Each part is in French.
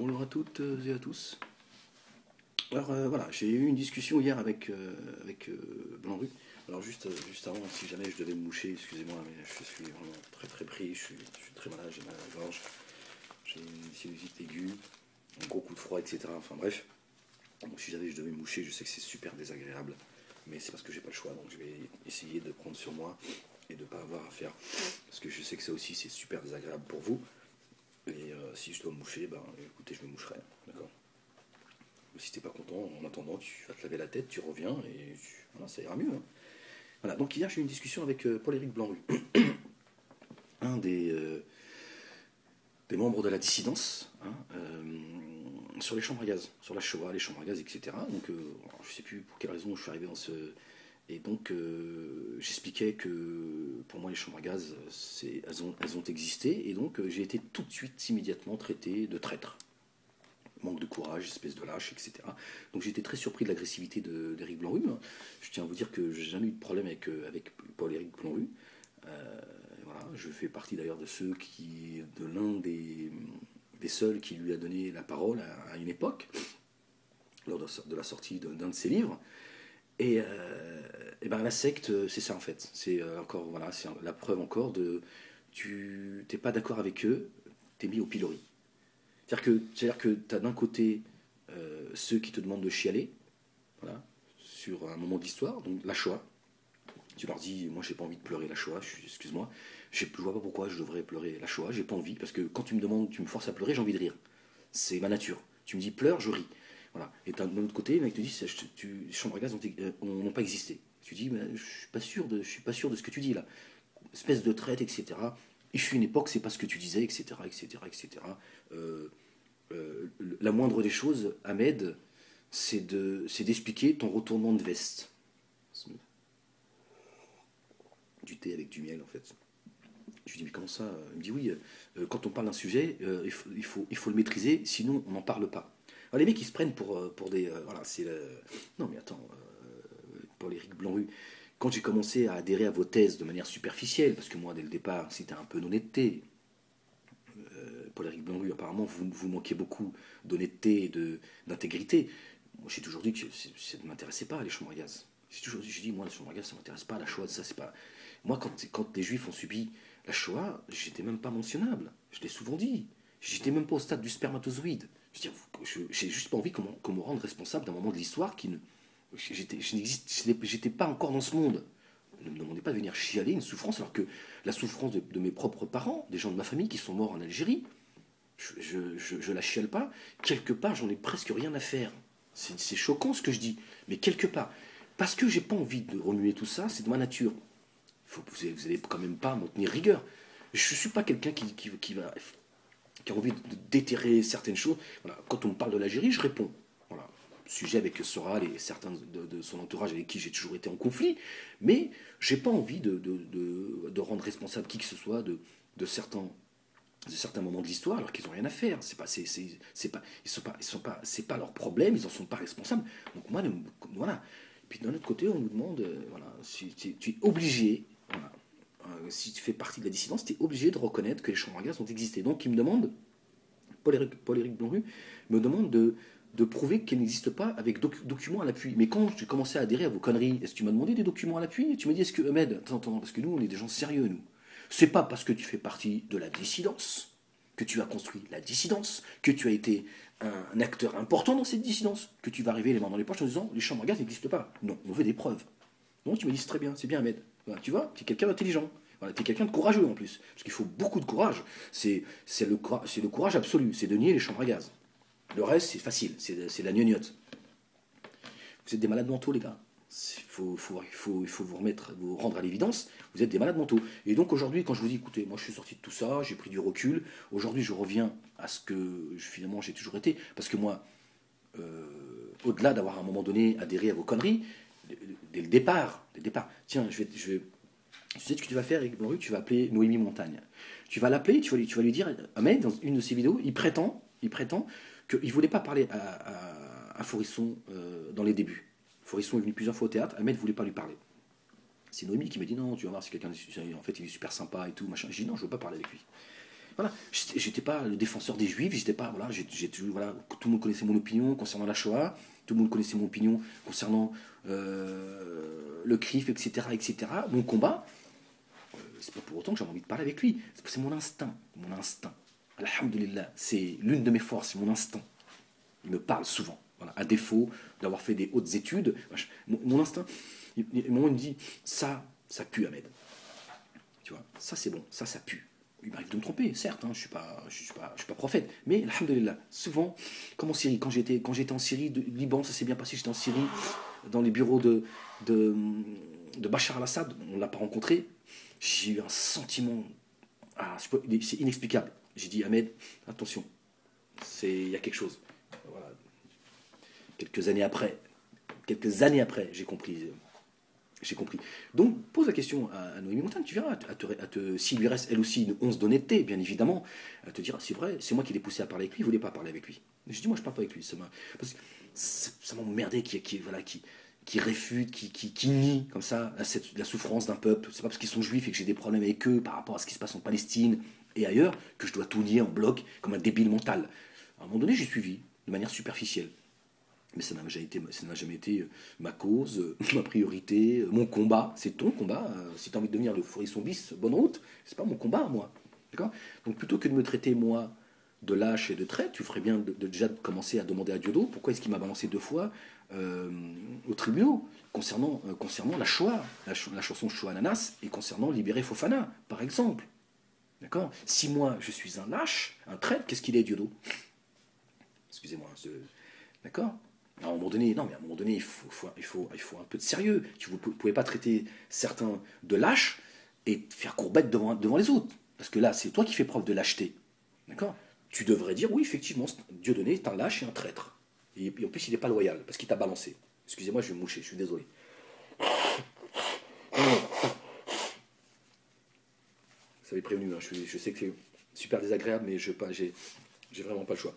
Bonjour à toutes et à tous. Alors voilà, j'ai eu une discussion hier avec Blanc-Rue. Alors juste avant, si jamais je devais me moucher, excusez-moi, mais je suis vraiment très pris, je suis très malade, j'ai mal à la gorge, j'ai une sinusite aiguë, un gros coup de froid, etc. Enfin bref, donc si jamais je devais me moucher, je sais que c'est super désagréable, mais c'est parce que j'ai pas le choix, donc je vais essayer de prendre sur moi et de ne pas avoir à faire, parce que je sais que ça aussi c'est super désagréable pour vous. Et si je dois me moucher, ben écoutez, je me moucherai, d'accord. Si t'es pas content, en attendant, tu vas te laver la tête, tu reviens et voilà, ça ira mieux, hein. Voilà, donc hier j'ai eu une discussion avec Paul-Éric Blanc-Rue, un des membres de la dissidence, hein, sur les chambres à gaz, sur la Shoah, les chambres à gaz, etc. Donc je sais plus pour quelle raison je suis arrivé dans ce... Et donc j'expliquais que pour moi les chambres à gaz, elles ont existé, et donc j'ai été tout de suite, immédiatement traité de traître. Manque de courage, espèce de lâche, etc. Donc j'ai été très surpris de l'agressivité d'Éric Blanc-Rue. Je tiens à vous dire que j'ai jamais eu de problème avec Paul-Éric Blanc-Rue. Voilà, je fais partie d'ailleurs de l'un des seuls qui lui a donné la parole à une époque, lors de la sortie d'un de ses livres. Et ben la secte, c'est ça en fait. C'est encore, voilà, c'est la preuve encore de tu t'es pas d'accord avec eux, t'es mis au pilori. C'est-à-dire que tu as d'un côté ceux qui te demandent de chialer, voilà, sur un moment d'histoire, donc la Shoah. Tu leur dis, moi j'ai pas envie de pleurer la Shoah, excuse-moi, je vois pas pourquoi je devrais pleurer la Shoah, j'ai pas envie, parce que quand tu me demandes, tu me forces à pleurer, j'ai envie de rire. C'est ma nature. Tu me dis pleure, je ris. Voilà. Et d'un autre côté, le mec te dit, les chambres à gaz n'ont pas existé. Tu dis, mais je suis pas sûr de ce que tu dis là. Espèce de traite, etc. Il fut une époque, c'est pas ce que tu disais, etc., etc., etc. Euh, la moindre des choses, Ahmed, c'est d'expliquer ton retournement de veste. Du thé avec du miel, en fait. Je lui dis, mais comment ça? Il me dit, oui, quand on parle d'un sujet, il faut le maîtriser, sinon on n'en parle pas. Alors, les mecs, ils se prennent pour des... voilà, c'est le... Non, mais attends, Paul-Éric Blanc-Rue, quand j'ai commencé à adhérer à vos thèses de manière superficielle, parce que moi, dès le départ, c'était un peu d'honnêteté, Paul-Éric Blanc-Rue, apparemment, vous manquez beaucoup d'honnêteté et d'intégrité. Moi, j'ai toujours dit que ça ne m'intéressait pas, les chambres à gaz. J'ai dit, moi, les chambres à gaz, ça ne m'intéresse pas, la Shoah, ça, c'est pas... Moi, quand les Juifs ont subi la Shoah, j'étais même pas mentionnable. Je l'ai souvent dit. J'étais même pas au stade du spermatozoïde. J'ai juste pas envie qu'on me rende responsable d'un moment de l'histoire qui ne... J'étais pas encore dans ce monde. Ne me demandez pas de venir chialer une souffrance, alors que la souffrance de mes propres parents, des gens de ma famille qui sont morts en Algérie, je la chiale pas. Quelque part, j'en ai presque rien à faire. C'est choquant ce que je dis, mais quelque part. Parce que j'ai pas envie de remuer tout ça, c'est de ma nature. Vous allez quand même pas m'en tenir rigueur. Je suis pas quelqu'un qui a envie de déterrer certaines choses. Voilà. Quand on me parle de l'Algérie, je réponds. Voilà. Sujet avec Soral et certains de son entourage avec qui j'ai toujours été en conflit, mais j'ai pas envie de rendre responsable qui que ce soit de certains moments de l'histoire alors qu'ils n'ont rien à faire. C'est pas leur problème, ils en sont pas responsables. Donc moi, voilà. Puis d'un autre côté, on nous demande, voilà, si tu es obligé, voilà, si tu fais partie de la dissidence, tu es obligé de reconnaître que les chambres à gaz ont existé. Donc il me demande, Paul-Éric Blanc-Rue me demande de prouver qu'elle n'existe pas avec documents à l'appui. Mais quand j'ai commencé à adhérer à vos conneries, est-ce que tu m'as demandé des documents à l'appui? Et tu m'as dit, est-ce que Ahmed, attends, parce que nous, on est des gens sérieux, nous. C'est pas parce que tu fais partie de la dissidence, que tu as construit la dissidence, que tu as été un acteur important dans cette dissidence, que tu vas arriver les mains dans les poches en disant les chambres à gaz n'existent pas. Non, on veut des preuves. Donc tu me dis c'est très bien, c'est bien Ahmed. Voilà, tu vois, tu es quelqu'un d'intelligent. Voilà, tu es quelqu'un de courageux en plus. Parce qu'il faut beaucoup de courage. C'est le courage absolu, c'est de nier les chambres à gaz. Le reste, c'est facile, c'est la gnognotte. Vous êtes des malades mentaux, les gars. Il faut vous rendre à l'évidence, vous êtes des malades mentaux. Et donc aujourd'hui, quand je vous dis, écoutez, moi je suis sorti de tout ça, j'ai pris du recul, aujourd'hui je reviens à ce que finalement j'ai toujours été, parce que moi, au-delà d'avoir à un moment donné adhéré à vos conneries, dès le départ, tiens, tu sais ce que tu vas faire avec Blanc-Rue, tu vas appeler Noémie Montagne. Tu vas l'appeler, tu vas lui dire, Ahmed, dans une de ses vidéos, il prétend qu'il ne voulait pas parler à Forisson dans les débuts. Forisson est venu plusieurs fois au théâtre, Ahmed ne voulait pas lui parler. C'est Noémie qui m'a dit non, tu vas voir, c'est quelqu'un, en fait il est super sympa et tout, machin. J'ai dit non, je veux pas parler avec lui. voilà, j'étais pas le défenseur des juifs, j'étais pas, voilà, voilà, tout le monde connaissait mon opinion concernant la Shoah, tout le monde connaissait mon opinion concernant le CRIF, etc., etc. Mon combat, c'est pas pour autant que j'avais envie de parler avec lui. C'est mon instinct, mon instinct. Alhamdulillah, c'est l'une de mes forces, c'est mon instinct. Il me parle souvent. Voilà. À défaut d'avoir fait des hautes études, mon instinct, il me dit, ça pue, Ahmed. Tu vois, ça c'est bon, ça pue. Il m'arrive de me tromper, certes, hein, je suis pas prophète, mais alhamdulillah, souvent, comme en Syrie, quand j'étais en Syrie, Liban, ça s'est bien passé, j'étais en Syrie, dans les bureaux de Bachar al-Assad, on ne l'a pas rencontré, j'ai eu un sentiment, c'est inexplicable. J'ai dit, Ahmed, attention, il y a quelque chose. Voilà. Quelques années après, j'ai compris. J'ai compris. Donc, pose la question à Noémie Montagne, tu verras, s'il lui reste elle aussi une once d'honnêteté, bien évidemment, elle te dira, c'est vrai, c'est moi qui l'ai poussé à parler avec lui, il ne voulait pas parler avec lui. Je dis, moi, je ne parle pas avec lui. Parce que ça m'a emmerdé qui réfute, qui nie, comme ça, la souffrance d'un peuple. C'est pas parce qu'ils sont juifs et que j'ai des problèmes avec eux par rapport à ce qui se passe en Palestine et ailleurs que je dois tout nier en bloc comme un débile mental. À un moment donné, j'ai suivi, de manière superficielle. Mais ça n'a jamais été ma cause, ma priorité, mon combat. C'est ton combat. Si tu as envie de devenir le Fourisson bis, bonne route. C'est pas mon combat, moi. D'accord. Donc plutôt que de me traiter, moi, de lâche et de traite, tu ferais bien déjà de commencer à demander à Diodo pourquoi est-ce qu'il m'a balancé 2 fois au tribunal concernant la Shoah, la chanson Shoah Ananas, et concernant Libérer Fofana, par exemple. D'accord. Si moi, je suis un lâche, un traître, qu'est-ce qu'il est, Diodo? Excusez-moi. D'accord. À un moment donné, non, mais à un moment donné, il faut un peu de sérieux. Vous ne pouvez pas traiter certains de lâches et faire courbette devant les autres. Parce que là, c'est toi qui fais preuve de lâcheté. D'accord. Tu devrais dire, oui, effectivement, Dieudonné est un lâche et un traître. Et en plus, il n'est pas loyal, parce qu'il t'a balancé. Excusez-moi, je vais me moucher, je suis désolé. Vous avez prévenu, hein, je sais que c'est super désagréable, mais j'ai vraiment pas le choix.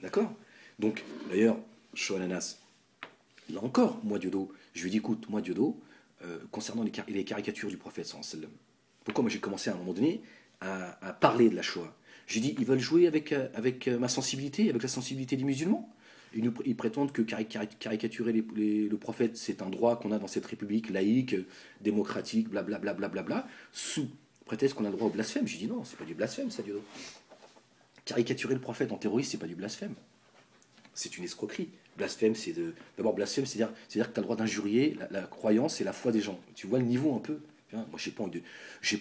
D'accord. Donc, d'ailleurs, Shoananas, là encore, moi Diodo, je lui dis, écoute, moi Diodo, concernant les caricatures du prophète, pourquoi moi j'ai commencé à un moment donné à parler de la Shoah? J'ai dit, ils veulent jouer avec ma sensibilité, avec la sensibilité des musulmans. Ils prétendent que caricaturer le prophète, c'est un droit qu'on a dans cette république laïque, démocratique, blablabla, bla, sous prétexte qu'on a le droit au blasphème. J'ai dit, non, c'est pas du blasphème, ça, Diodo. Caricaturer le prophète en terroriste, c'est pas du blasphème. C'est une escroquerie. Blasphème, d'abord, blasphème, c'est-à-dire que tu as le droit d'injurier la croyance et la foi des gens. Tu vois le niveau un peu. Moi, j'ai pas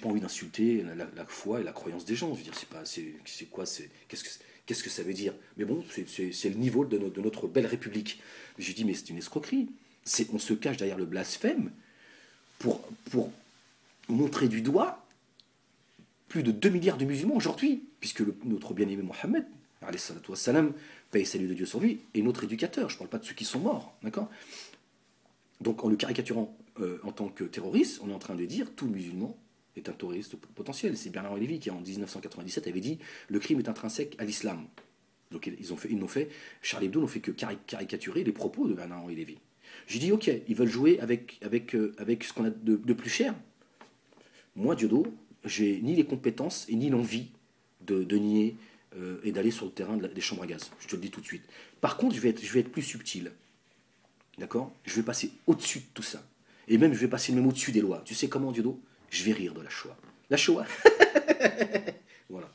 envie d'insulter la foi et la croyance des gens. Je veux dire, qu'est-ce que ça veut dire? Mais bon, c'est le niveau de notre belle République. J'ai dit, mais c'est une escroquerie. On se cache derrière le blasphème pour montrer du doigt plus de 2 milliards de musulmans aujourd'hui, puisque notre bien-aimé Mohammed, paix et salut de Dieu sur lui, est notre éducateur. Je ne parle pas de ceux qui sont morts, d'accord? Donc en le caricaturant en tant que terroriste, on est en train de dire tout musulman est un terroriste potentiel. C'est Bernard-Henri Lévy qui en 1997 avait dit le crime est intrinsèque à l'islam. Donc ils n'ont fait, Charlie Hebdo n'ont fait que caricaturer les propos de Bernard-Henri Lévy. J'ai dit ok, ils veulent jouer avec ce qu'on a de plus cher. Moi, Diodo, j'ai ni les compétences et ni l'envie de nier et d'aller sur le terrain des chambres à gaz. Je te le dis tout de suite. Par contre, je vais être plus subtil. D'accord. Je vais passer au-dessus de tout ça. Et même, je vais passer même au-dessus des lois. Tu sais comment, Diodo? Je vais rire de la Shoah. La Shoah. Voilà.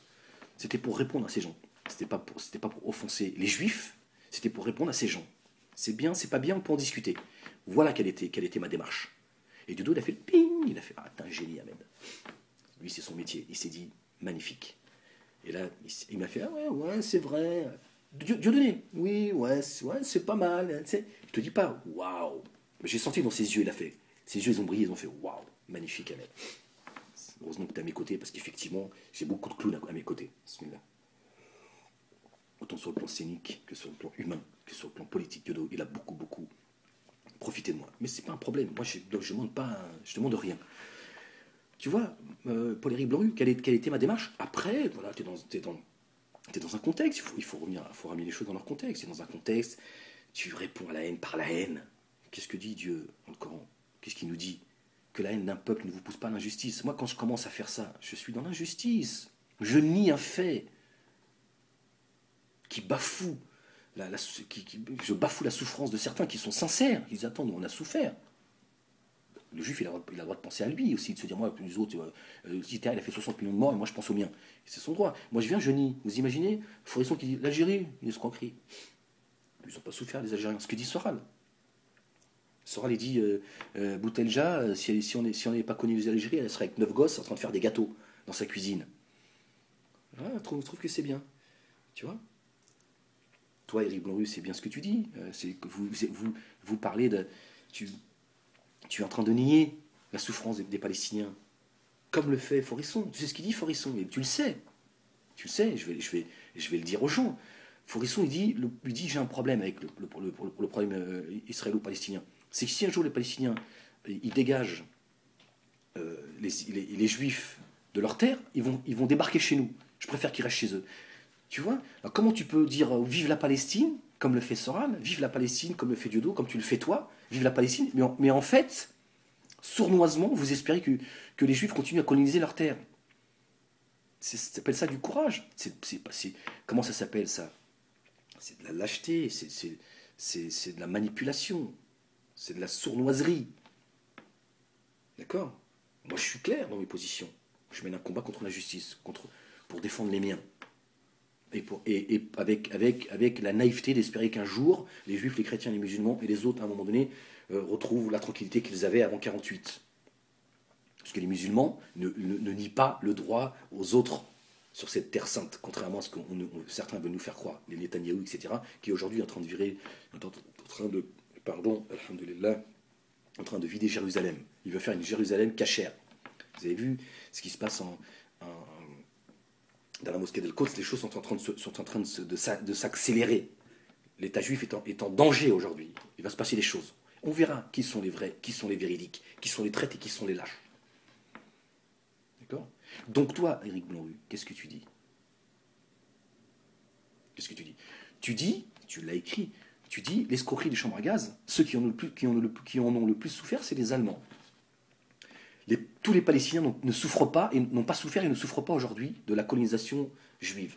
C'était pour répondre à ces gens. C'était pas pour offenser les Juifs. C'était pour répondre à ces gens. C'est bien, c'est pas bien, on peut en discuter. Voilà quelle était ma démarche. Et Diodo, il a fait le ping. Il a fait, ah, t'es un génie, Ahmed. Lui, c'est son métier. Il s'est dit, magnifique. Et là, il m'a fait, ah ouais, c'est vrai. Dieudonné, oui, ouais, c'est pas mal. Tu sais. Je te dis pas, waouh. J'ai senti dans ses yeux, il a fait. Ses yeux, ils ont brillé, ils ont fait, waouh, magnifique, Ahmed. Heureusement que tu es à mes côtés, parce qu'effectivement, j'ai beaucoup de clowns à mes côtés. Bismillah. Autant sur le plan scénique, que sur le plan humain, que sur le plan politique. Diodo, il a beaucoup profité de moi. Mais c'est pas un problème. Moi, je demande rien. Tu vois, Paul-Éric Blanc, quelle était ma démarche? Après, voilà, t'es dans un contexte, il faut ramener les choses dans leur contexte. Et dans un contexte, tu réponds à la haine par la haine. Qu'est-ce que dit Dieu dans le Coran? Qu'est-ce qu'il nous dit? Que la haine d'un peuple ne vous pousse pas à l'injustice. Moi, quand je commence à faire ça, je suis dans l'injustice. Je nie un fait qui bafoue, je bafoue la souffrance de certains qui sont sincères. Ils disent, attends, nous on a souffert. Le juif, il a le droit de penser à lui aussi, de se dire, moi, les autres, il a fait 60 millions de morts et moi je pense au mien. C'est son droit. Moi je viens, je nie. Vous imaginez Fourisson qui dit, l'Algérie, une escroquerie. Ils n'ont pas souffert, les Algériens. Ce que dit Soral. Soral, il dit, Boutelja, si on n'avait pas connu les Algériens, elle serait avec 9 gosses en train de faire des gâteaux dans sa cuisine. Ah, je trouve que c'est bien. Tu vois. Toi, Éric Blanc-Rue, c'est bien ce que tu dis. C'est que vous parlez de... Tu es en train de nier la souffrance des Palestiniens. Comme le fait Fourisson. Tu sais ce qu'il dit, Fourisson, et tu le sais. Tu le sais, je vais le dire aux gens. Fourisson, il dit j'ai un problème avec le problème israélo-palestinien. C'est que si un jour les Palestiniens ils dégagent les Juifs de leur terre, ils vont débarquer chez nous. Je préfère qu'ils restent chez eux. Tu vois? Alors comment tu peux dire vive la Palestine, comme le fait Soral, vive la Palestine, comme le fait Dieudo, comme tu le fais toi, vive la Palestine, mais en fait, sournoisement, vous espérez que les Juifs continuent à coloniser leur terre. Ça s'appelle ça du courage. Comment ça s'appelle ça? C'est de la lâcheté, c'est de la manipulation, c'est de la sournoiserie. D'accord? Moi, je suis clair dans mes positions. Je mène un combat contre la justice, pour défendre les miens. Et avec la naïveté d'espérer qu'un jour, les juifs, les chrétiens, les musulmans et les autres, à un moment donné, retrouvent la tranquillité qu'ils avaient avant 48. Parce que les musulmans ne nient pas le droit aux autres sur cette terre sainte, contrairement à ce que certains veulent nous faire croire, les Netanyahou, etc., qui aujourd'hui est en train de alhamdoulilah, en train de vider Jérusalem. Il veut faire une Jérusalem cachère. Vous avez vu ce qui se passe dans la mosquée d'El-Quds, les choses sont en train de s'accélérer. L'État juif est en danger aujourd'hui. Il va se passer des choses. On verra qui sont les vrais, qui sont les véridiques, qui sont les traites et qui sont les lâches. D'accord? Donc toi, Éric Blanc-Rue, qu'est-ce que tu dis? Qu'est-ce que tu dis? Tu dis, tu l'as écrit, tu dis l'escroquerie des chambres à gaz, ceux qui en ont le plus souffert, c'est les Allemands. Tous les Palestiniens ne souffrent pas et n'ont pas souffert et ne souffrent pas aujourd'hui de la colonisation juive.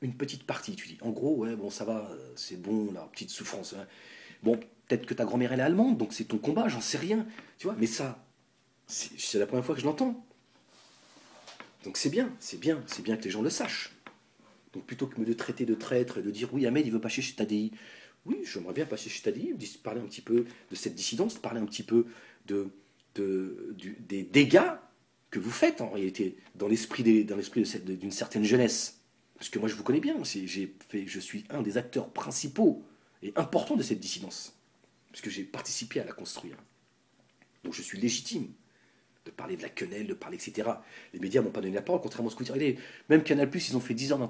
Une petite partie, tu dis. En gros, ouais, bon, ça va, c'est bon, la petite souffrance. Hein. Bon, peut-être que ta grand-mère elle est allemande, donc c'est ton combat, j'en sais rien, tu vois. Mais ça, c'est la première fois que je l'entends. Donc c'est bien que les gens le sachent. Donc plutôt que de traiter de traître et de dire oui, Ahmed il veut passer chez Tadi. Oui, j'aimerais bien passer chez Tadi, parler un petit peu de cette dissidence, parler un petit peu des dégâts que vous faites en réalité dans l'esprit d'une certaine jeunesse. Parce que moi je vous connais bien, je suis un des acteurs principaux et importants de cette dissidence. Parce que j'ai participé à la construire. Donc je suis légitime de parler de la quenelle, de parler, etc. Les médias m'ont pas donné la parole, contrairement à ce que vous dites. Même Canal+, ils ont fait 10 heures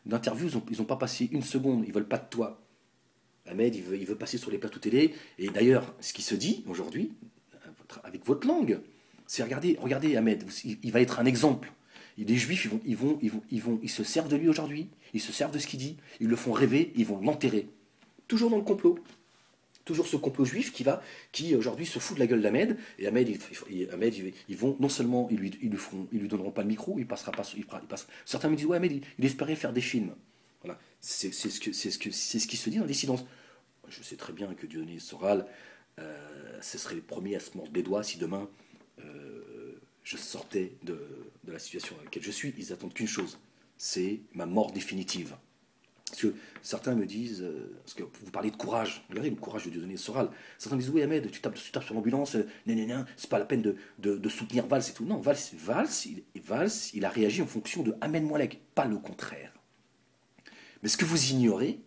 d'interview, ils n'ont pas passé une seconde, ils veulent pas de toi. Ahmed, il veut passer sur les plateaux télé. Et d'ailleurs, ce qui se dit aujourd'hui, avec votre langue, c'est regardez Ahmed, il va être un exemple. Les Juifs, ils se servent de lui aujourd'hui, ils se servent de ce qu'il dit, ils le font rêver, ils vont l'enterrer. Toujours dans le complot. Toujours ce complot juif qui aujourd'hui se fout de la gueule d'Ahmed. Et Ahmed, ils vont non seulement ils lui donneront pas le micro, il passera pas, certains me disent ouais Ahmed, il espérait faire des films. Voilà, c'est ce qui se dit dans les dissidence. Je sais très bien que Dieudonné Soral, ce serait les premiers à se mordre les doigts si demain je sortais de la situation dans laquelle je suis. Ils attendent qu'une chose, c'est ma mort définitive. Parce que certains me disent, parce que vous parlez de courage, regardez le courage de Dieudonné Soral. Certains me disent, oui Ahmed, tu tapes sur l'ambulance, c'est pas la peine de soutenir Valls et tout. Non, Valls, il a réagi en fonction de Ahmed Moualek, pas le contraire. Mais ce que vous ignorez,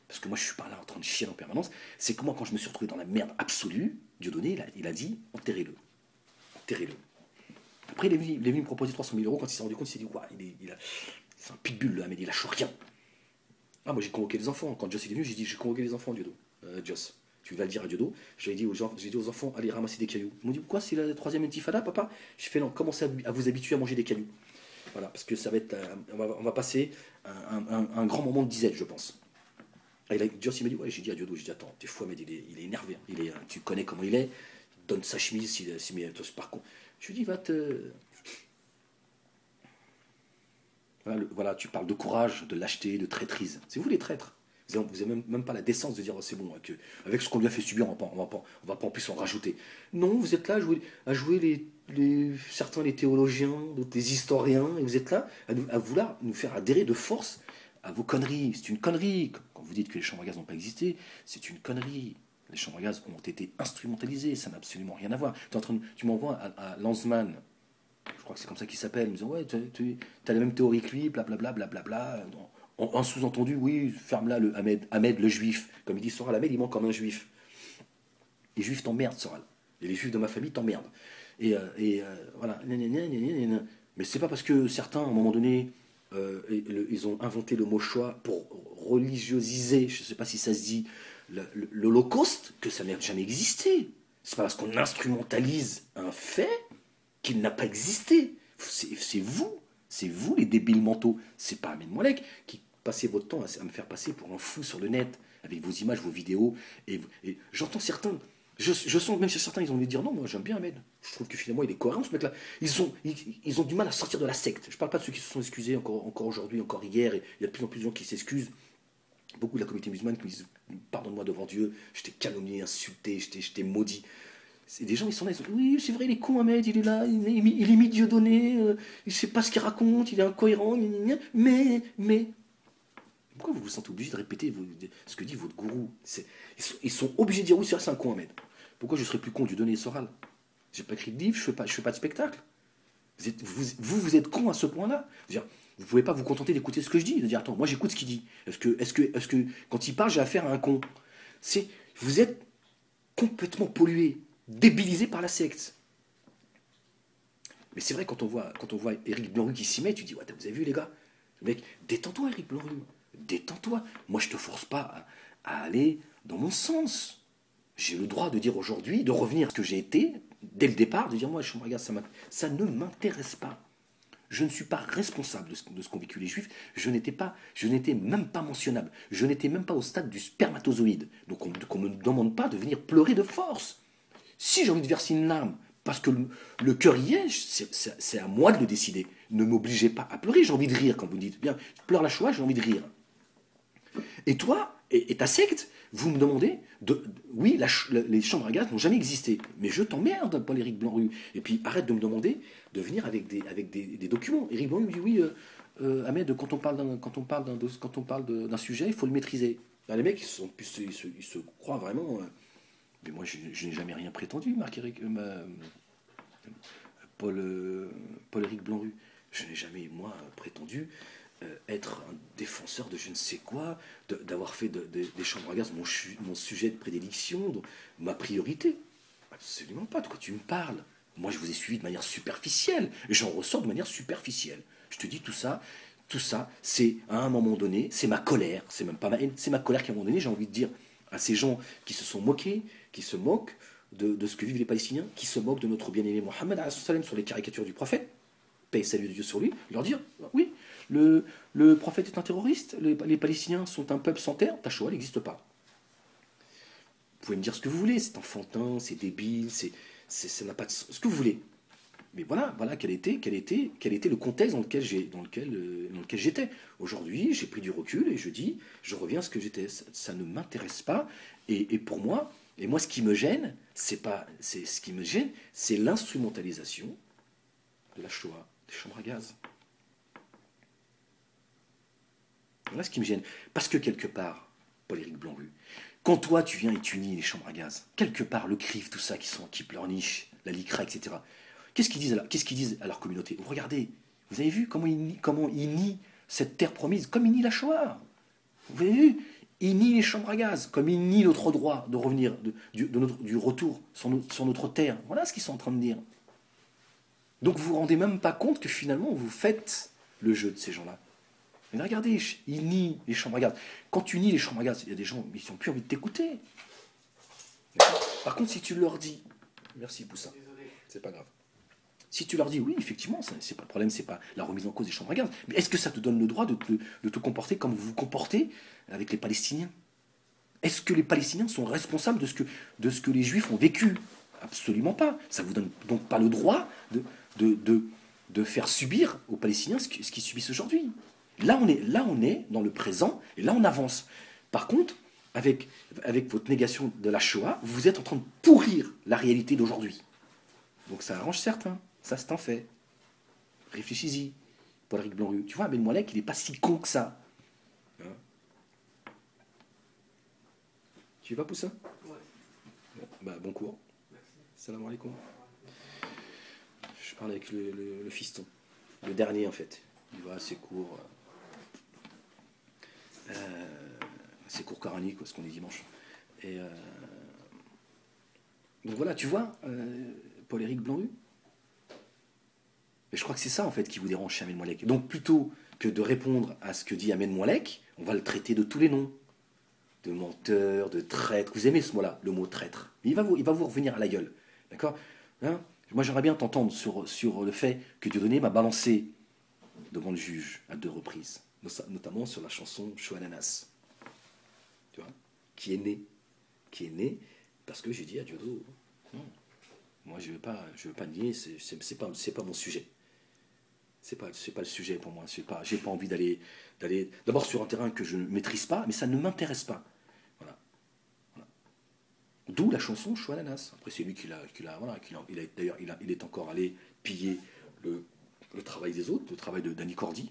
parce que moi je suis pas là en train de chier en permanence, c'est que moi quand je me suis retrouvé dans la merde absolue, Dieudonné, il a dit, enterrez-le. Enterrez-le. Après il est venu me proposer 300 000 euros, quand il s'est rendu compte, il s'est dit, ouais, c'est un pitbull, Ahmed, il lâche rien. Ah, moi j'ai convoqué les enfants. Quand Joss est venu, j'ai convoqué les enfants, Diodo. Joss, tu vas le dire à Diodo. J'ai dit aux enfants, allez ramasser des cailloux. Ils m'ont dit, pourquoi c'est la troisième intifada, papa? J'ai fait, non, commencez à vous habituer à manger des cailloux. Voilà, parce que ça va être. On va passer un grand moment de disette, je pense. Et là, Joss, il m'a dit, ouais, j'ai dit à Diodo, j'ai dit, attends, t'es fou, mais il est énervé. Tu connais comment il est. Il donne sa chemise, s'il met par contre. Je lui dis, va te. Voilà, voilà, tu parles de courage, de lâcheté, de traîtrise. C'est vous les traîtres. Vous n'avez même pas la décence de dire oh, c'est bon, avec ce qu'on lui a fait subir, on va pas en plus en rajouter. Non, vous êtes là à jouer certains les théologiens, d'autres les historiens, et vous êtes là à vouloir nous faire adhérer de force à vos conneries. C'est une connerie. Quand vous dites que les chambres à gaz n'ont pas existé, c'est une connerie. Les chambres à gaz ont été instrumentalisées, ça n'a absolument rien à voir. Tu m'envoies à Lanzmann, je crois que c'est comme ça qu'il s'appelle, me disant ouais, tu as la même théorie que lui, blablabla, blablabla. En sous-entendu, oui, ferme-la, le Ahmed le juif. Comme il dit Soral, Ahmed, il manque comme un juif. Les juifs t'emmerdent, Soral. Et les juifs de ma famille t'emmerdent. Voilà. Mais c'est pas parce que certains, à un moment donné, ils ont inventé le mot choix pour religiosiser, je ne sais pas si ça se dit, l'Holocauste, que ça n'a jamais existé. C'est pas parce qu'on instrumentalise un fait qu'il n'a pas existé. C'est vous les débiles mentaux. C'est pas Ahmed Moalek qui passez votre temps à me faire passer pour un fou sur le net avec vos images, vos vidéos. Et j'entends certains, je sens que même chez certains, ils ont envie de dire non, moi j'aime bien Ahmed. Je trouve que finalement il est cohérent ce mec-là. Ils ont du mal à sortir de la secte. Je parle pas de ceux qui se sont excusés encore aujourd'hui, encore hier. Et il y a de plus en plus de gens qui s'excusent. Beaucoup de la communauté musulmane qui me disent pardonne-moi devant Dieu, je t'ai calomnié, insulté, je t'ai maudit. C'est des gens, ils sont là, ils sont oui, c'est vrai, il est con, Ahmed, il est là, il est mis donné, il sait pas ce qu'il raconte, il est incohérent, mais. Pourquoi vous vous sentez obligé de répéter ce que dit votre gourou? Ils sont obligés de dire oui, c'est un con, Ahmed. Pourquoi je serais plus con du donner Soral? J'ai pas écrit de livre, je fais pas de spectacle. Vous êtes con à ce point-là. Vous pouvez pas vous contenter d'écouter ce que je dis, de dire attends, moi j'écoute ce qu'il dit. Est-ce que quand il parle, j'ai affaire à un con? Vous êtes complètement pollué, débilisé par la secte. Mais c'est vrai, quand on voit Éric Blanru qui s'y met, tu dis, ouais, vous avez vu les gars? Le mec, détends-toi Éric Blanru, détends-toi. Moi je te force pas à aller dans mon sens. J'ai le droit de dire aujourd'hui, de revenir à ce que j'ai été, dès le départ, de dire, moi, regarde, ça ne m'intéresse pas. Je ne suis pas responsable de ce qu'ont vécu les juifs. Je n'étais même pas mentionnable. Je n'étais même pas au stade du spermatozoïde. Donc on ne me demande pas de venir pleurer de force. Si j'ai envie de verser une larme, parce que le cœur y est, c'est à moi de le décider. Ne m'obligez pas à pleurer, j'ai envie de rire, quand vous dites. Bien, je pleure la Shoah, j'ai envie de rire. Et toi, et ta secte, vous me demandez, oui, les chambres à gaz n'ont jamais existé, mais je t'emmerde, Paul-Éric Blanru. Et puis arrête de me demander de venir avec des documents. Éric Blanru me dit, oui, Ahmed, quand on parle d'un sujet, il faut le maîtriser. Là, les mecs, ils se croient vraiment... mais moi, je n'ai jamais rien prétendu, Paul-Éric Blanru. Je n'ai jamais, moi, prétendu être un défenseur de je ne sais quoi, d'avoir fait des chambres à gaz mon sujet de prédilection, ma priorité. Absolument pas. De quoi tu me parles? Moi, je vous ai suivi de manière superficielle, et j'en ressors de manière superficielle. Je te dis tout ça, c'est à un moment donné, c'est ma colère, c'est même pas ma haine, c'est ma colère qu'à un moment donné, j'ai envie de dire à ces gens qui se sont moqués, qui se moquent de ce que vivent les Palestiniens, qui se moquent de notre bien-aimé Mohammed sur les caricatures du prophète, paix et salut de Dieu sur lui, leur dire oui, le prophète est un terroriste, les Palestiniens sont un peuple sans terre, ta Shoah n'existe pas. Vous pouvez me dire ce que vous voulez, c'est enfantin, c'est débile, ça n'a pas de sens, ce que vous voulez. Mais voilà quel était le contexte dans lequel j'étais. Aujourd'hui, j'ai pris du recul et je reviens à ce que j'étais. Ça ne m'intéresse pas. Et pour moi, ce qui me gêne, c'est l'instrumentalisation de la Shoah, des chambres à gaz. Voilà ce qui me gêne. Parce que quelque part, Paul-Éric Blanru, quand toi tu viens et tu nies les chambres à gaz, quelque part le CRIF, tout ça qui pleurnichent, la LICRA, etc. Qu'est-ce qu'ils disent à leur communauté? Vous regardez, vous avez vu comment ils nient cette terre promise, comme ils nient la Shoah. Vous avez vu? Ils nient les chambres à gaz, comme ils nient notre droit de revenir, du retour sur notre terre. Voilà ce qu'ils sont en train de dire. Donc vous vous rendez même pas compte que finalement vous faites le jeu de ces gens-là. Mais regardez, ils nient les chambres à gaz. Quand tu nies les chambres à gaz, il y a des gens qui n'ont plus envie de t'écouter. Par contre, si tu leur dis, merci Poussin, c'est pas grave. Si tu leur dis, oui, effectivement, c'est pas le problème, c'est pas la remise en cause des chambres à gaz, mais est-ce que ça te donne le droit de te comporter comme vous vous comportez avec les Palestiniens? Est-ce que les Palestiniens sont responsables de ce que les Juifs ont vécu? Absolument pas. Ça vous donne donc pas le droit de de faire subir aux Palestiniens ce qu'ils subissent aujourd'hui. Là, on est dans le présent, et là, on avance. Par contre, avec votre négation de la Shoah, vous êtes en train de pourrir la réalité d'aujourd'hui. Donc ça arrange certains, ça c'est un fait. Réfléchis-y, Paul-Éric Blanc-Rue. Tu vois, Ben Moualek, il n'est pas si con que ça. Hein? Tu y vas, Poussin? Ouais. Bon, bah, bon cours. Merci. Salam alaikum. Je parle avec le fiston. Le dernier, en fait. Il va à ses cours. Ses cours coraniques, ce qu'on est dimanche. Et donc voilà, tu vois, Paul-Éric Blanc-Rue. Et je crois que c'est ça, en fait, qui vous dérange chez Ahmed Moualek. Donc, plutôt que de répondre à ce que dit Ahmed Moualek, on va le traiter de tous les noms. De menteur, de traître. Vous aimez ce mot-là, le mot traître. Il va vous revenir à la gueule. D'accord, hein? Moi, j'aimerais bien t'entendre sur le fait que Dieudonné m'a balancé devant le juge à 2 reprises. Notamment sur la chanson Chouananas. Tu vois, qui est né parce que j'ai dit à Diodo, non, moi je veux pas nier, c'est pas mon sujet. C'est pas le sujet pour moi. J'ai pas envie d'aller d'abord sur un terrain que je ne maîtrise pas, mais ça ne m'intéresse pas. Voilà. D'où la chanson Chouananas. Après c'est lui d'ailleurs il est encore allé piller le travail des autres, le travail de Danny Cordy.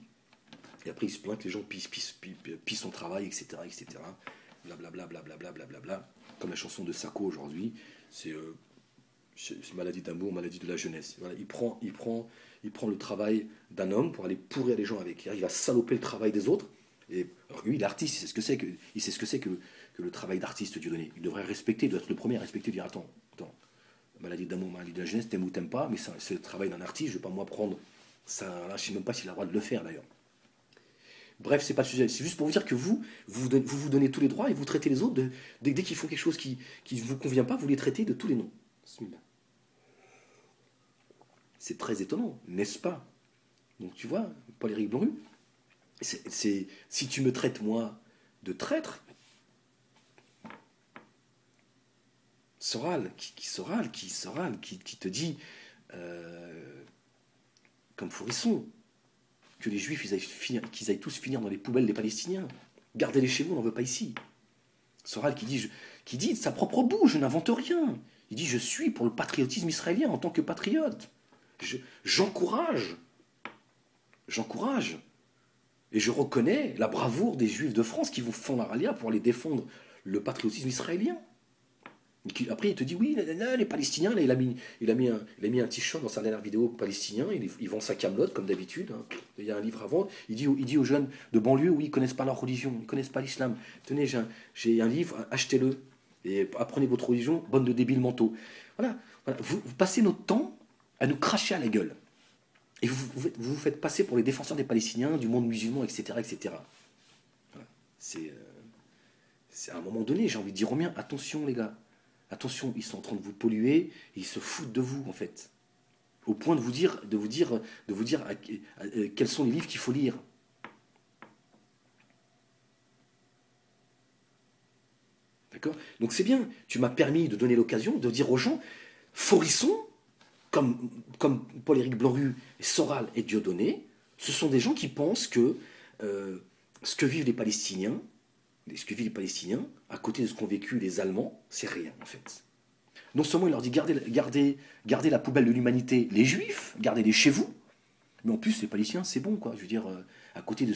Et après il se plaint que les gens pillent son travail, etc., etc. Blablabla, blablabla, blablabla. Comme la chanson de Sako aujourd'hui, c'est maladie d'amour, maladie de la jeunesse. Voilà, il prend le travail d'un homme pour aller pourrir les gens avec. Il va saloper le travail des autres. Et alors lui, il est artiste, il sait ce que c'est que le travail d'artiste Dieudonné. Il devrait respecter, il doit être le premier à respecter, dire attends, maladie d'amour, maladie de la jeunesse, t'aimes ou t'aimes pas, mais c'est le travail d'un artiste, je ne vais pas moi prendre ça. Là, je ne sais même pas s'il a le droit de le faire d'ailleurs. Bref, c'est pas le sujet. C'est juste pour vous dire que vous donnez tous les droits et vous traitez les autres dès qu'ils font quelque chose qui ne vous convient pas, vous les traitez de tous les noms. C'est très étonnant, n'est-ce pas? Donc tu vois, Paul-Éric Blanc-Rue, si tu me traites moi de traître, Soral qui te dit comme Fourisson que les Juifs qu'ils aillent tous finir dans les poubelles des Palestiniens. Gardez-les chez vous, on n'en veut pas ici. Soral qui dit de sa propre bouche, je n'invente rien. Il dit je suis pour le patriotisme israélien en tant que patriote. J'encourage. Et je reconnais la bravoure des Juifs de France qui vont fondre la rallia pour aller défendre le patriotisme israélien. Après, il te dit, oui, les Palestiniens, là, il a mis un t-shirt dans sa dernière vidéo palestinien, il vend sa camelote, comme d'habitude. Hein. Il y a un livre avant, il dit aux jeunes de banlieue, oui, ils ne connaissent pas leur religion, ils ne connaissent pas l'islam. Tenez, j'ai un livre, achetez-le, et apprenez votre religion, bande de débiles mentaux. Voilà. Vous passez notre temps à nous cracher à la gueule. Et vous faites passer pour les défenseurs des Palestiniens, du monde musulman, etc. etc. Voilà. C'est à un moment donné, j'ai envie de dire aux miens, attention les gars. Attention, ils sont en train de vous polluer, et ils se foutent de vous, en fait. Au point de vous dire quels sont les livres qu'il faut lire. D'accord? Donc c'est bien, tu m'as permis de donner l'occasion de dire aux gens, Fourisson, comme Paul-Éric Blanc-Rue, Soral et Dieudonné, ce sont des gens qui pensent que ce que vivent les Palestiniens, à côté de ce qu'ont vécu les Allemands, c'est rien, en fait. Non seulement il leur dit gardez la poubelle de l'humanité, les Juifs, gardez-les chez vous, mais en plus les Palestiniens, c'est bon, quoi. Je veux dire, à côté de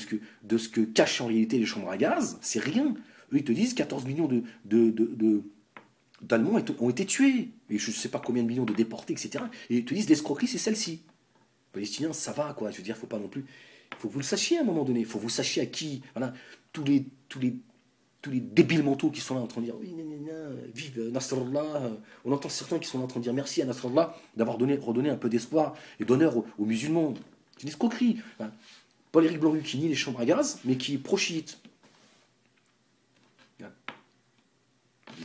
ce que cachent en réalité les chambres à gaz, c'est rien. Eux, ils te disent 14 millions d'Allemands ont été tués, et je ne sais pas combien de millions de déportés, etc. Et ils te disent l'escroquerie, c'est celle-ci. Les Palestiniens, ça va, quoi. Je veux dire, faut pas non plus. Il faut que vous le sachiez à un moment donné. Il faut que vous sachiez à qui. Voilà, tous les débiles mentaux qui sont là en train de dire oui, vive Nasrallah. On entend certains qui sont là en train de dire merci à Nasrallah d'avoir redonné un peu d'espoir et d'honneur aux musulmans. C'est une escroquerie. Hein. Paul-Éric Blanc-Rue qui nie les chambres à gaz, mais qui est pro-chiite.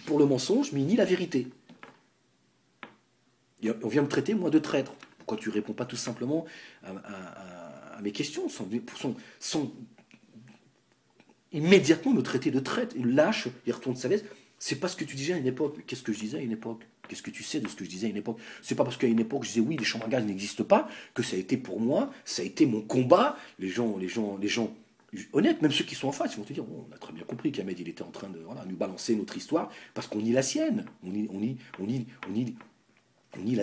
Pour le mensonge, mais il nie la vérité. Et on vient me traiter, moi, de traître. Pourquoi tu ne réponds pas tout simplement à mes questions sans immédiatement me traiter de traître? Il lâche, il retourne sa veste. C'est pas ce que tu disais à une époque. Qu'est-ce que je disais à une époque? Qu'est-ce que tu sais de ce que je disais à une époque? C'est pas parce qu'à une époque je disais oui, les chambres à gaz n'existent pas, que ça a été pour moi, ça a été mon combat. Les gens honnêtes, même ceux qui sont en face, ils vont te dire, bon, on a très bien compris qu'Ahmed il était en train de voilà, nous balancer notre histoire, parce qu'on nie la sienne. On nie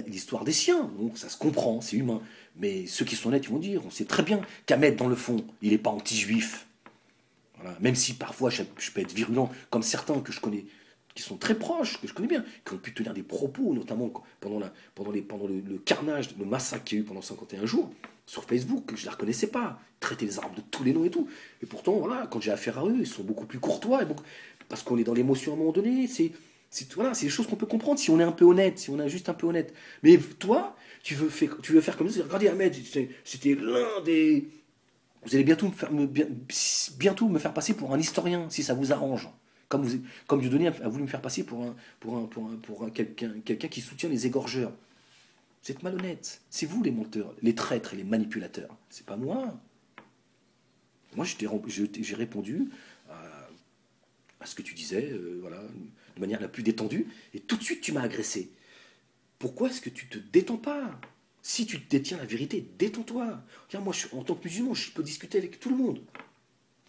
l'histoire des siens, donc ça se comprend, c'est humain. Mais ceux qui sont honnêtes, ils vont dire, on sait très bien qu'Ahmed, dans le fond, il n'est pas anti-juif. Voilà. Même si parfois je peux être virulent, comme certains que je connais, qui sont très proches, que je connais bien, qui ont pu tenir des propos, notamment pendant le carnage, le massacre qu'il y a eu pendant 51 jours, sur Facebook, que je ne les reconnaissais pas, traiter les Arabes de tous les noms et tout. Et pourtant, voilà, quand j'ai affaire à eux, ils sont beaucoup plus courtois, parce qu'on est dans l'émotion à un moment donné, voilà, c'est des choses qu'on peut comprendre si on est un peu honnête, si on est juste un peu honnête. Mais toi, tu veux faire comme ça, regardez Ahmed, c'était l'un des... Vous allez bientôt me faire passer pour un historien, si ça vous arrange. Comme Dieudonné a voulu me faire passer pour quelqu'un qui soutient les égorgeurs. Vous êtes malhonnête. C'est vous les menteurs, les traîtres et les manipulateurs. C'est pas moi. Moi, j'ai répondu à ce que tu disais, voilà, de manière la plus détendue, et tout de suite tu m'as agressé. Pourquoi est-ce que tu te détends pas? Si tu détiens la vérité, détends-toi. Regarde, moi, en tant que musulman, je peux discuter avec tout le monde.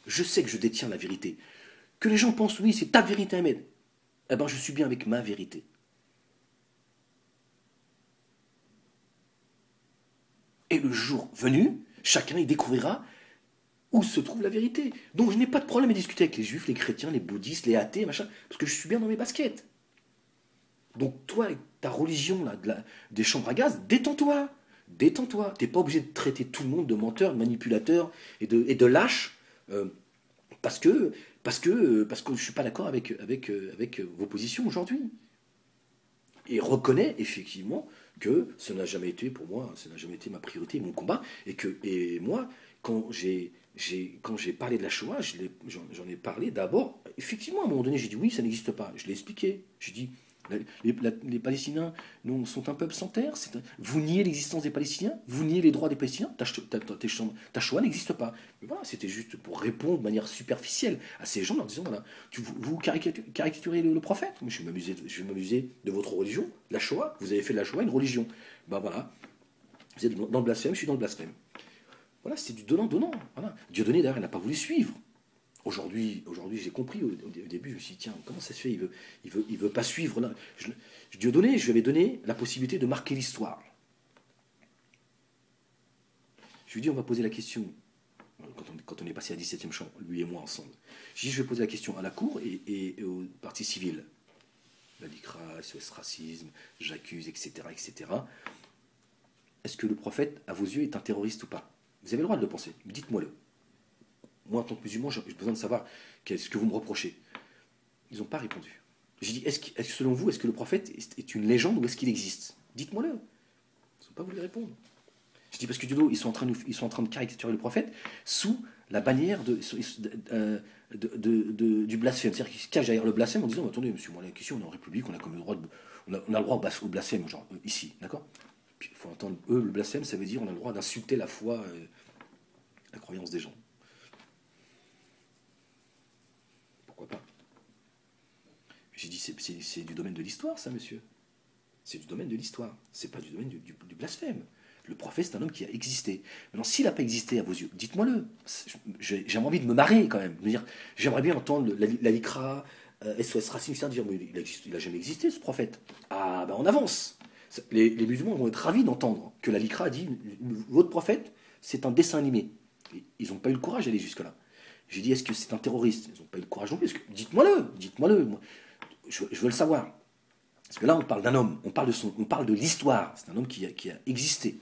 Je sais que je détiens la vérité. Que les gens pensent, oui, c'est ta vérité, Ahmed. Eh ben, je suis bien avec ma vérité. Et le jour venu, chacun y découvrira où se trouve la vérité. Donc, je n'ai pas de problème à discuter avec les juifs, les chrétiens, les bouddhistes, les athées, machin, parce que je suis bien dans mes baskets. Donc, toi, avec ta religion là, des chambres à gaz, détends-toi. Détends-toi. T'es pas obligé de traiter tout le monde de menteur, de manipulateur et de lâche. Parce que je suis pas d'accord avec vos positions aujourd'hui. Et reconnais effectivement que ce n'a jamais été pour moi, ce n'a jamais été ma priorité, mon combat, et moi, quand j'ai parlé de la Shoah, j'en ai parlé d'abord, effectivement, à un moment donné, j'ai dit oui, ça n'existe pas, je l'ai expliqué, j'ai dit les Palestiniens sont un peuple sans terre. Vous niez l'existence des Palestiniens, vous niez les droits des Palestiniens, ta Shoah n'existe pas. Mais voilà, c'était juste pour répondre de manière superficielle à ces gens en disant voilà, vous caricaturez le prophète. Mais je vais m'amuser de votre religion, la Shoah. Vous avez fait de la Shoah une religion. Ben voilà, vous êtes dans le blasphème, je suis dans le blasphème. Voilà, c'est du donnant-donnant. Voilà. Dieudonné, d'ailleurs, il n'a pas voulu suivre. Aujourd'hui, j'ai compris au début, je me suis dit, tiens, comment ça se fait, il veut pas suivre. Là. Je lui avais donné la possibilité de marquer l'histoire. Je lui ai dit, on va poser la question, quand on est passé à 17e champ, lui et moi ensemble. Je lui ai dit, je vais poser la question à la Cour et aux parties civiles. La LICRA, SOS Racisme, j'accuse, etc., etc. Est-ce que le prophète, à vos yeux, est un terroriste ou pas? Vous avez le droit de le penser, dites-moi-le. Moi, en tant que musulman, j'ai besoin de savoir qu'est-ce que vous me reprochez. Ils n'ont pas répondu. J'ai dit, selon vous, est-ce que le prophète est une légende ou est-ce qu'il existe? Dites-moi-le. Ils n'ont pas voulu répondre. Je dis, parce que du dos, ils sont en train de caricaturer le prophète sous la bannière du blasphème. C'est-à-dire qu'ils se cachent derrière le blasphème en disant, attendez, monsieur, moi, la question, on est en République, on a comme le droit on a le droit au blasphème, genre, ici, d'accord? Puis il faut entendre, eux, le blasphème, ça veut dire on a le droit d'insulter la foi, la croyance des gens. Pourquoi pas? J'ai dit, c'est du domaine de l'histoire, ça, monsieur. C'est du domaine de l'histoire. C'est pas du domaine du blasphème. Le prophète, c'est un homme qui a existé. Maintenant, s'il n'a pas existé à vos yeux, dites-moi-le. J'ai envie de me marrer, quand même. De me dire, j'aimerais bien entendre la LICRA, SOS Racisme, dire, mais il n'a jamais existé, ce prophète. Ah, ben on avance. Les musulmans vont être ravis d'entendre que la LICRA a dit, votre prophète, c'est un dessin animé. Ils n'ont pas eu le courage d'aller jusque-là. J'ai dit, est-ce que c'est un terroriste? Ils n'ont pas eu le courage non plus. Dites-moi-le. Je veux le savoir. Parce que là, on parle d'un homme, on parle de l'histoire. C'est un homme qui a existé,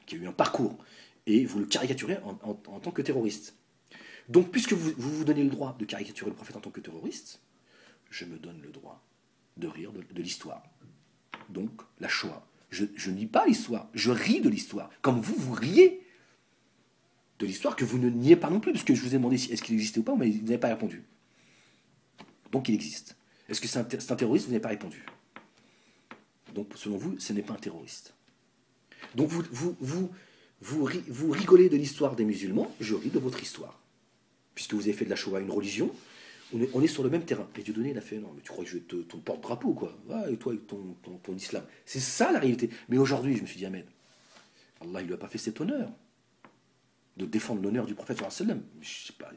qui a eu un parcours. Et vous le caricaturez en tant que terroriste. Donc, puisque vous donnez le droit de caricaturer le prophète en tant que terroriste, je me donne le droit de rire de l'histoire. Donc, la Shoah. Je nie pas l'histoire, je ris de l'histoire. Comme vous riez de l'histoire que vous ne niez pas non plus, parce que je vous ai demandé est-ce qu'il existait ou pas, mais vous n'avez pas répondu. Donc, il existe. Est-ce que c'est un terroriste? Vous n'avez pas répondu. Donc, selon vous, ce n'est pas un terroriste. Donc, vous rigolez de l'histoire des musulmans, je ris de votre histoire. Puisque vous avez fait de la Shoah une religion, on est sur le même terrain. Et Dieudonné, il a fait, non, mais tu crois que je vais ton porte-drapeau, quoi. Ouais, et toi, avec ton islam. C'est ça la réalité. Mais aujourd'hui, je me suis dit, Ahmed, Allah, il lui a pas fait cet honneur de défendre l'honneur du prophète sallallahu alayhi wa sallam. Je sais pas,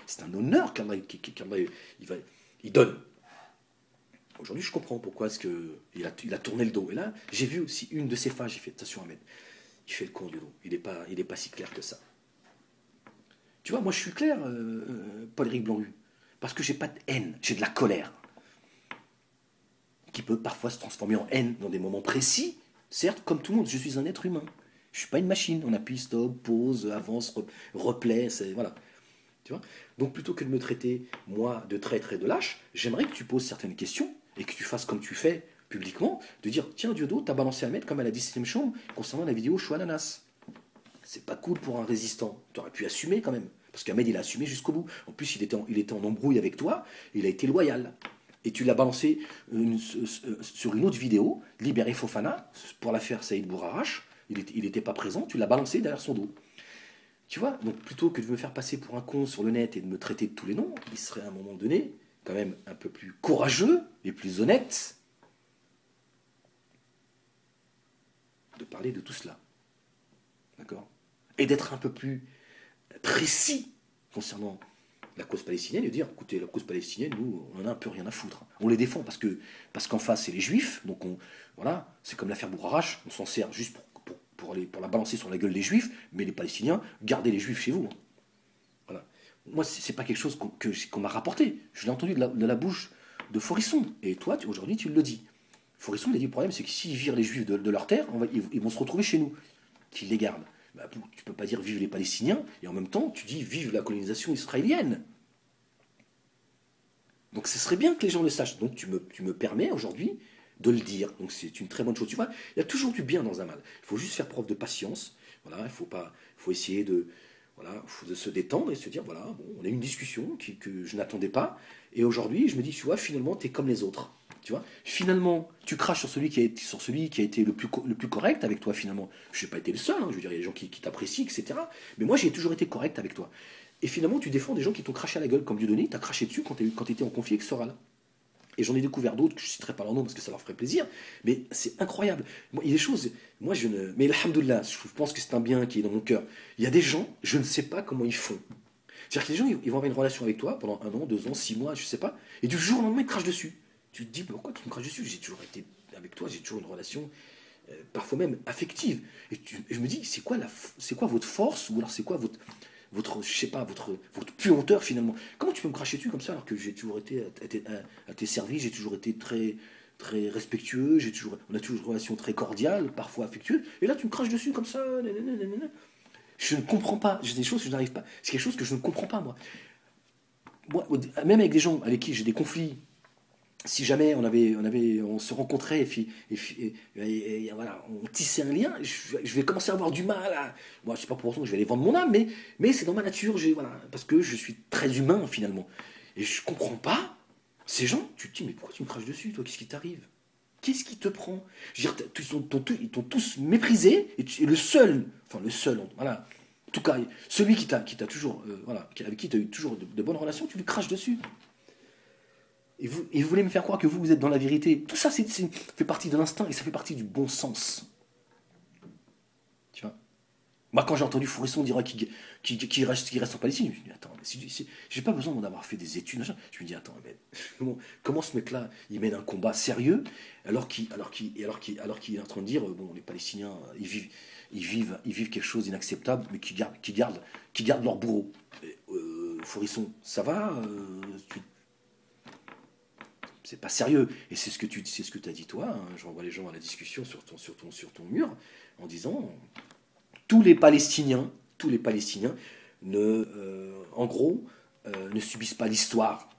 c'est un honneur qu'Allah il donne. Aujourd'hui, je comprends pourquoi est-ce que il a tourné le dos. Et là, j'ai vu aussi une de ses phases, j'ai fait attention Ahmed, il fait le con du dos. Il est pas si clair que ça. Tu vois, moi je suis clair, Paul-Éric Blanc-Hu, parce que j'ai pas de haine, j'ai de la colère, qui peut parfois se transformer en haine dans des moments précis. Certes, comme tout le monde, je suis un être humain. Je suis pas une machine. On appuie stop, pause, avance, replay, voilà. Tu vois. Donc plutôt que de me traiter, moi, de traître et de lâche, j'aimerais que tu poses certaines questions et que tu fasses comme tu fais publiquement, de dire, tiens, Diodo, t'as balancé Ahmed comme à la 17e chambre concernant la vidéo Chou Ananas. C'est pas cool pour un résistant. Tu aurais pu assumer quand même. Parce qu'Ahmed, il a assumé jusqu'au bout. En plus, il était en embrouille avec toi, il a été loyal. Et tu l'as balancé sur une autre vidéo, Libérer Fofana, pour l'affaire Saïd Bourarache. Il n'était pas présent, tu l'as balancé derrière son dos. Tu vois, donc plutôt que de me faire passer pour un con sur le net et de me traiter de tous les noms, il serait à un moment donné quand même un peu plus courageux et plus honnête de parler de tout cela. D'accord. Et d'être un peu plus précis concernant la cause palestinienne et de dire, écoutez, la cause palestinienne, nous, on en a un peu rien à foutre. On les défend parce qu'en face, c'est les juifs, donc voilà, c'est comme l'affaire Bourarache, on s'en sert juste pour la balancer sur la gueule des juifs, mais les Palestiniens, gardez les juifs chez vous. Voilà. Moi, c'est pas quelque chose qu'on m'a rapporté. Je l'ai entendu de la bouche de Forisson. Et toi, aujourd'hui, tu le dis. Forisson, il a dit, le problème, c'est que s'ils virent les juifs de leur terre, ils vont se retrouver chez nous, qu'ils les gardent. Bah, tu peux pas dire vive les Palestiniens, et en même temps, tu dis vive la colonisation israélienne. Donc ce serait bien que les gens le sachent. Donc tu me permets aujourd'hui de le dire. Donc c'est une très bonne chose. Tu vois, il y a toujours du bien dans un mal. Il faut juste faire preuve de patience. Voilà, il faut essayer de se détendre et se dire voilà, bon, on a eu une discussion que je n'attendais pas. Et aujourd'hui, je me dis, tu vois, finalement, tu es comme les autres. Tu vois, finalement, tu craches sur celui qui a été le plus correct avec toi, finalement. Je n'ai pas été le seul, hein, je veux dire, il y a des gens qui t'apprécient, etc. Mais moi, j'ai toujours été correct avec toi. Et finalement, tu défends des gens qui t'ont craché à la gueule, comme Dieudonné, t'as craché dessus quand tu étais en conflit avec Soral. Et j'en ai découvert d'autres que je ne citerai pas leur nom parce que ça leur ferait plaisir. Mais c'est incroyable. Moi, il y a des choses. Moi, je ne. Mais alhamdoulilah, je pense que c'est un bien qui est dans mon cœur. Il y a des gens, je ne sais pas comment ils font. C'est-à-dire que les gens, ils vont avoir une relation avec toi pendant 1 an, 2 ans, 6 mois, je ne sais pas. Et du jour au lendemain, ils te crachent dessus. Tu te dis, pourquoi tu me craches dessus? J'ai toujours été avec toi, j'ai toujours une relation, parfois même affective. Et je me dis, c'est quoi votre force? Ou alors c'est quoi je sais pas, votre puanteur finalement. Comment tu peux me cracher dessus comme ça alors que j'ai toujours été à tes services, j'ai toujours été très, très respectueux, on a toujours une relation très cordiale, parfois affectueuse, et là tu me craches dessus comme ça, nanana. Je ne comprends pas, j'ai des choses que je n'arrive pas, c'est quelque chose que je ne comprends pas moi, même avec des gens avec qui j'ai des conflits, si jamais on se rencontrait et voilà, on tissait un lien, je vais commencer à avoir du mal à. Moi, c'est pas pour autant que je vais aller vendre mon âme, mais c'est dans ma nature, voilà, parce que je suis très humain finalement. Et je comprends pas ces gens. Tu te dis, mais pourquoi tu me craches dessus, toi? Qu'est-ce qui t'arrive? Qu'est-ce qui te prend? Je veux dire, ils t'ont tous méprisé, et le seul, enfin le seul, voilà. En tout cas, celui qui t'a toujours, voilà, avec qui tu as eu toujours de bonnes relations, tu lui craches dessus. Et vous voulez me faire croire que vous êtes dans la vérité. Tout ça, fait partie de l'instinct et ça fait partie du bon sens. Tu vois. Moi, quand j'ai entendu Fourisson dire qu'il reste en Palestine, je me dis, attends, j'ai pas besoin d'en avoir fait des études. Machin. Je me dis, attends, mais, comment ce mec-là, il mène un combat sérieux alors qu'il est en train de dire, bon, les Palestiniens, ils vivent quelque chose d'inacceptable, mais qui gardent leur bourreau. Fourisson, ça va c'est pas sérieux. Et c'est ce que tu as dit toi. Hein. Je renvoie les gens à la discussion sur ton mur en disant tous les Palestiniens en gros, ne subissent pas l'histoire,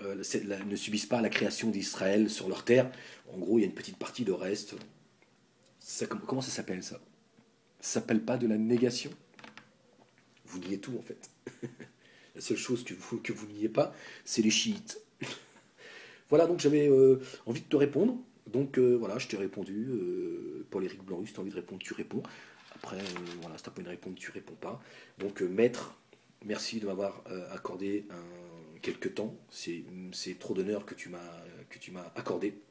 ne subissent pas la création d'Israël sur leur terre. En gros, il y a une petite partie de reste. Comment ça s'appelle ça? Ça s'appelle pas de la négation. Vous niez tout en fait. La seule chose que vous niez pas, c'est les chiites. Voilà, donc j'avais envie de te répondre. Donc voilà, je t'ai répondu. Paul-Éric Blanc-Hu, si tu as envie de répondre, tu réponds. Après, voilà, si tu n'as pas envie de répondre, tu réponds pas. Donc maître, merci de m'avoir accordé quelque temps. C'est trop d'honneur que tu m'as accordé.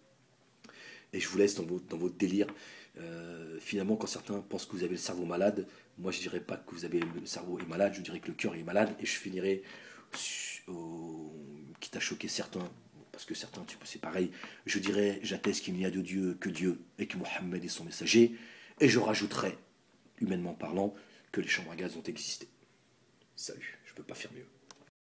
Et je vous laisse dans votre délire. Finalement, quand certains pensent que vous avez le cerveau malade, moi je dirais pas que vous avez le cerveau est malade, je dirais que le cœur est malade. Et je finirai, quitte à choquer certains, parce que certains, c'est pareil, je dirais, j'atteste qu'il n'y a de Dieu que Dieu et que Mohammed est son messager. Et je rajouterai, humainement parlant, que les chambres à gaz ont existé. Salut, je peux pas faire mieux.